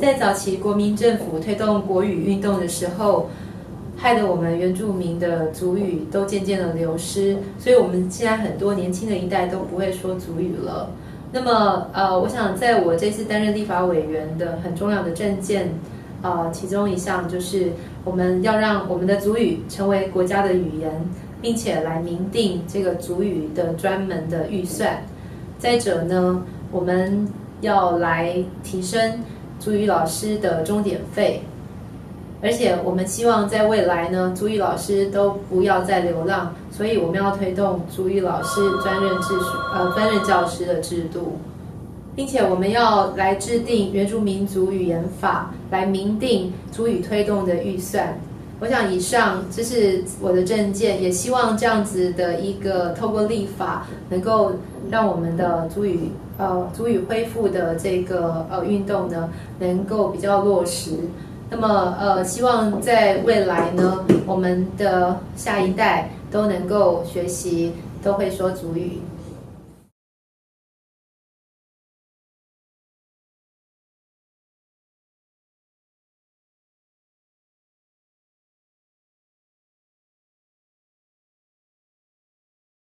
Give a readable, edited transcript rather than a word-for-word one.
在早期国民政府推动国语运动的时候，害得我们原住民的族语都渐渐的流失，所以我们现在很多年轻的一代都不会说族语了。那么我想在我这次担任立法委员的很重要的政见，其中一项就是我们要让我们的族语成为国家的语言，并且来明定这个族语的专门的预算。再者呢，我们要来提升族语老师的钟点费，而且我们希望在未来呢，族语老师都不要再流浪，所以我们要推动族语老师专任教师的制度，并且我们要来制定原住民族语言法，来明定族语推动的预算。我想以上这是我的政见，也希望这样子的一个透过立法，能够让我们的族语恢复的这个运动呢，能够比较落实。那么希望在未来呢，我们的下一代都能够学习，都会说族语。